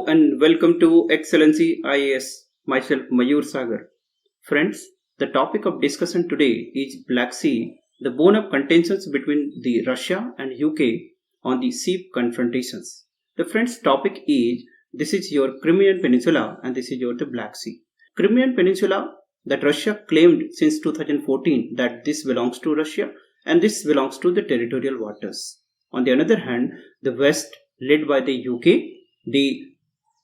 Hello and welcome to excelNsee IAS. Myself Mayur Sagar. Friends, the topic of discussion today is Black Sea, the bone of contentions between the Russia and UK on the sea confrontations. The friends topic is this is your Crimean Peninsula and this is your the Black Sea. Crimean Peninsula that Russia claimed since 2014 that this belongs to Russia and this belongs to the territorial waters. On the other hand, the West led by the UK, the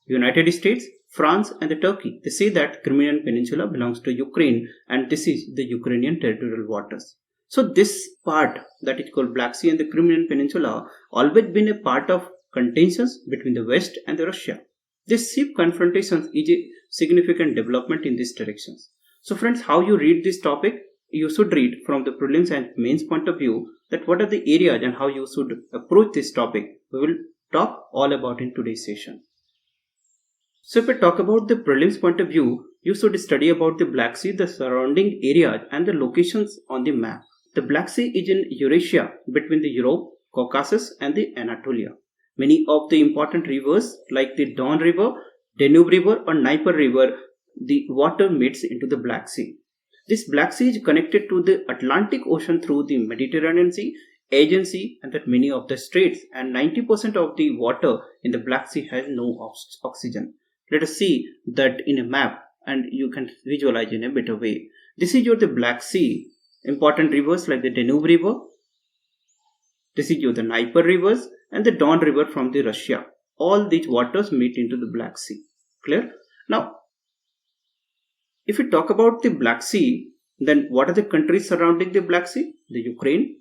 United States, France and the Turkey, they say that Crimean Peninsula belongs to Ukraine and this is the Ukrainian territorial waters. So this part that is called Black Sea and the Crimean Peninsula always been a part of contentions between the West and the Russia. This sea confrontations is a significant development in these directions. So friends, how you read this topic? You should read from the prelims and mains point of view that what are the areas and how you should approach this topic. We will talk all about in today's session. So if we talk about the prelims point of view, you should study about the Black Sea, the surrounding areas and the locations on the map. The Black Sea is in Eurasia between the Europe, Caucasus and the Anatolia. Many of the important rivers like the Don River, Danube River or Dnieper River, the water meets into the Black Sea. This Black Sea is connected to the Atlantic Ocean through the Mediterranean Sea, Aegean Sea and that many of the straits, and 90% of the water in the Black Sea has no oxygen. Let us see that in a map and you can visualize in a better way. This is the Black Sea. Important rivers like the Danube River. This is the Dnieper rivers and the Don River from the Russia. All these waters meet into the Black Sea. Clear? Now, if we talk about the Black Sea, then what are the countries surrounding the Black Sea? The Ukraine,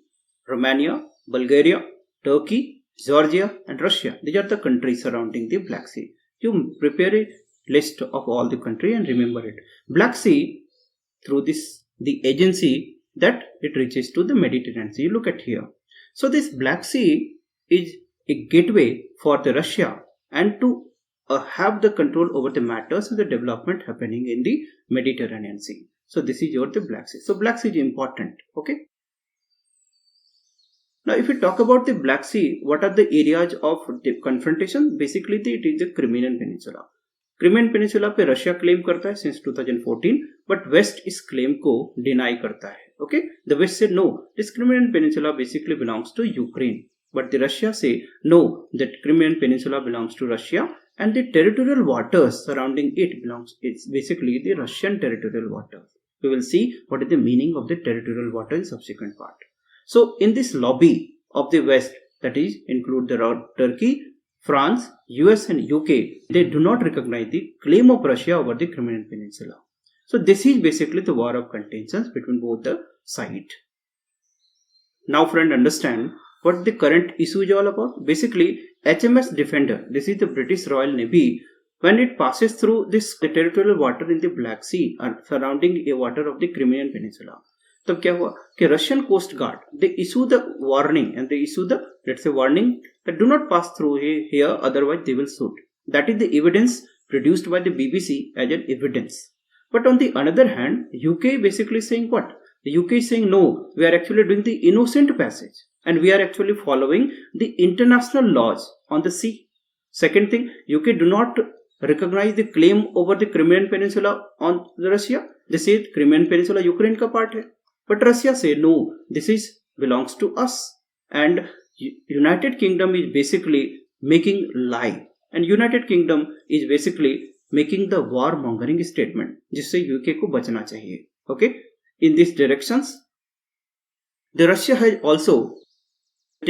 Romania, Bulgaria, Turkey, Georgia and Russia. These are the countries surrounding the Black Sea. You prepare a list of all the country and remember it. Black Sea, through this the Aegean Sea, that it reaches to the Mediterranean Sea. Look at here. So this Black Sea is a gateway for the Russia and to have the control over the matters and the development happening in the Mediterranean Sea. So this is the Black Sea. So Black Sea is important. Okay. Now if we talk about the Black Sea, what are the areas of the confrontation? Basically it is the Crimean Peninsula. Crimean Peninsula पे Russia claim करता है since 2014, but West इस claim को deny करता है. Okay, the West said no, this Crimean Peninsula basically belongs to Ukraine, but the Russia say no, that Crimean Peninsula belongs to Russia and the territorial waters surrounding it belongs. It's basically the Russian territorial waters. We will see what is the meaning of the territorial water in subsequent part. So in this lobby of the West, that is include the Turkey, France, US and UK, they do not recognize the claim of Russia over the Crimean Peninsula. So this is basically the war of contentions between both the sides. Now friend, understand what the current issue is all about. Basically HMS Defender, this is the British Royal Navy, when it passes through the territorial water in the Black Sea and surrounding a water of the Crimean Peninsula. तब क्या हुआ कि Russian coast guard they issue the warning and they issue the let's say warning that do not pass through here otherwise they will shoot. That is the evidence produced by the BBC as an evidence. But on the another hand UK basically saying what? The UK is saying no, we are actually doing the innocent passage and we are actually following the international laws on the sea. Second thing, UK do not recognize the claim over the Crimean Peninsula on the Russia. They say Crimean Peninsula Ukraine का part है. But Russia say no, this is belongs to us, and United Kingdom is basically making lie, and United Kingdom is basically making the war mongering statement जिससे UK को बचना चाहिए. Okay, in these directions, the Russia has also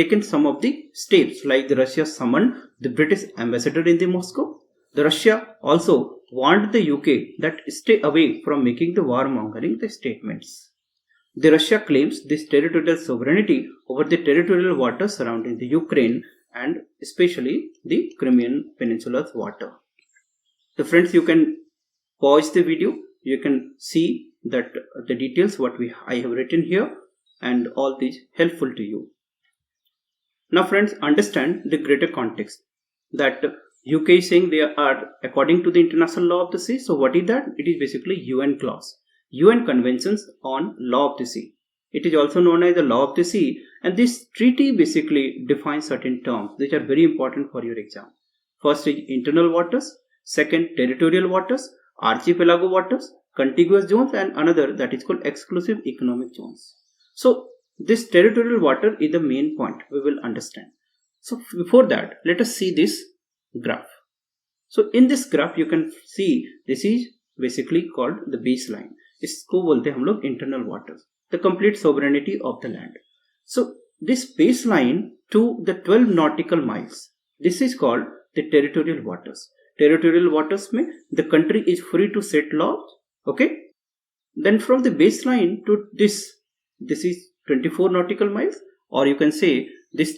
taken some of the steps, like the Russia summoned the British ambassador in the Moscow. The Russia also warned the UK that stay away from making the war mongering the statements. The Russia claims this territorial sovereignty over the territorial waters surrounding the Ukraine and especially the Crimean Peninsula's water. So friends, you can pause the video. You can see that the details what I have written here and all these helpful to you. Now friends, understand the greater context that UK is saying they are according to the international law of the sea. So what is that? It is basically UN clause. UN Conventions on Law of the Sea. It is also known as the Law of the Sea, and this treaty basically defines certain terms which are very important for your exam. First is internal waters, second territorial waters, archipelago waters, contiguous zones, and another that is called exclusive economic zones. So this territorial water is the main point we will understand. So before that, let us see this graph. So in this graph you can see this is basically called the baseline. इसको बोलते हैं हम लोग internal waters, the complete sovereignty of the land. So this baseline to the 12 nautical miles, this is called the territorial waters. Territorial waters में the country is free to set laws. Okay. Then from the baseline to this is 24 nautical miles, or you can say this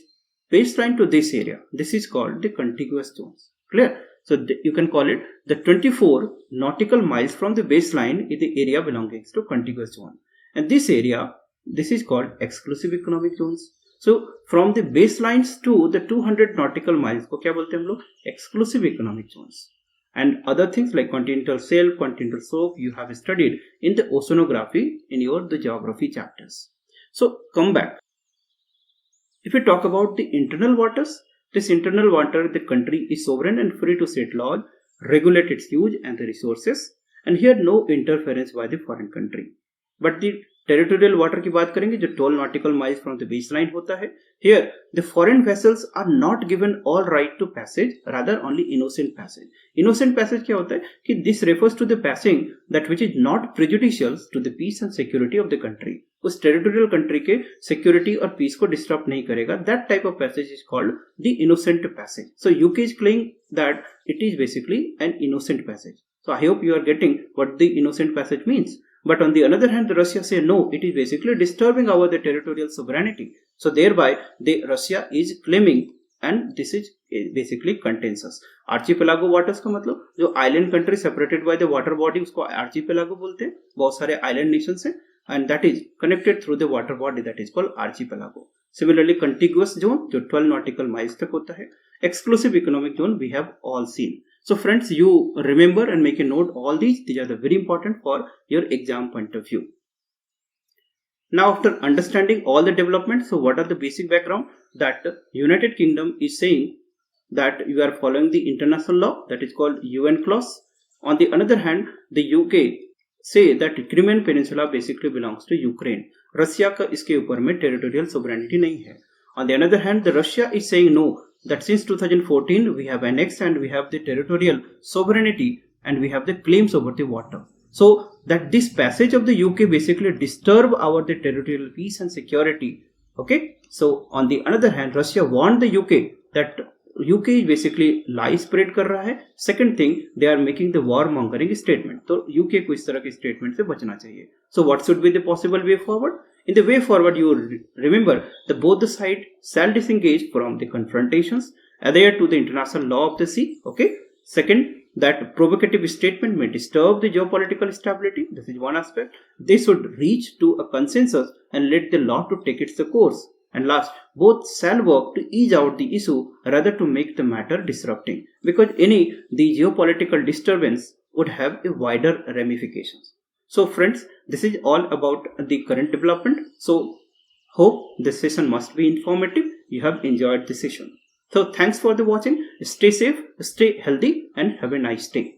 baseline to this area, this is called the contiguous zones. Clear? So you can call it the 24 nautical miles from the baseline is the area belonging to contiguous zone, and this area, this is called exclusive economic zones. So from the baselines to the 200 nautical miles को क्या बोलते हैं हम लोग? Exclusive economic zones. And other things like continental shelf, continental slope, you have studied in the oceanography in the geography chapters. So come back. If we talk about the internal waters, this internal water, the country is sovereign and free to set laws, regulate its use and the resources, and here no interference by the foreign country. But the territorial water की बात करेंगे जो 12 nautical miles from the baseline होता है. Here the foreign vessels are not given all right to passage, rather only innocent passage. Innocent passage क्या होता है कि this refers to the passing that which is not prejudicial to the peace and security of the country. उस territorial country के security और peace को disrupt नहीं करेगा. That type of passage is called the innocent passage. So UK is claiming that it is basically an innocent passage. So I hope you are getting what the innocent passage means. But on the other hand, Russia say no, it is basically disturbing our the territorial sovereignty. So thereby, Russia is claiming, and this is basically contains us. Archipelago waters का मतलब जो island country separated by the water body उसको archipelago बोलते हैं. बहुत सारे island nations हैं, and that is connected through the water body, that is called archipelago. Similarly, contiguous zone जो 12 nautical miles तक होता है. Exclusive economic zone we have all seen. So friends, you remember and make a note all these. These are the very important for your exam point of view. Now after understanding all the developments, so what are the basic background? That United Kingdom is saying that you are following the international law, that is called UN clause. On the other hand, the UK say that Crimean Peninsula basically belongs to Ukraine. Russia का इसके ऊपर में territorial sovereignty नहीं है. On the other hand, the Russia is saying no, that since 2014 we have annexed and we have the territorial sovereignty and we have the claims over the water. So that this passage of the UK basically disturb our the territorial peace and security. Okay. So on the other hand, Russia warned the UK that UK is basically lie spread कर रहा है. Second thing, they are making the war mongering statement. तो UK को इस तरह के statement से बचना चाहिए. So what should be the possible way forward? In the way forward, you remember that both the sides shall disengage from the confrontations, adhere to the international law of the sea. Okay. Second, that provocative statement may disturb the geopolitical stability. This is one aspect. They should reach to a consensus and let the law to take its course. And last, both shall work to ease out the issue rather to make the matter disrupting, because the geopolitical disturbance would have a wider ramifications. So friends, this is all about the current development. So hope this session must be informative. You have enjoyed the session. So thanks for the watching. Stay safe, stay healthy, and have a nice day.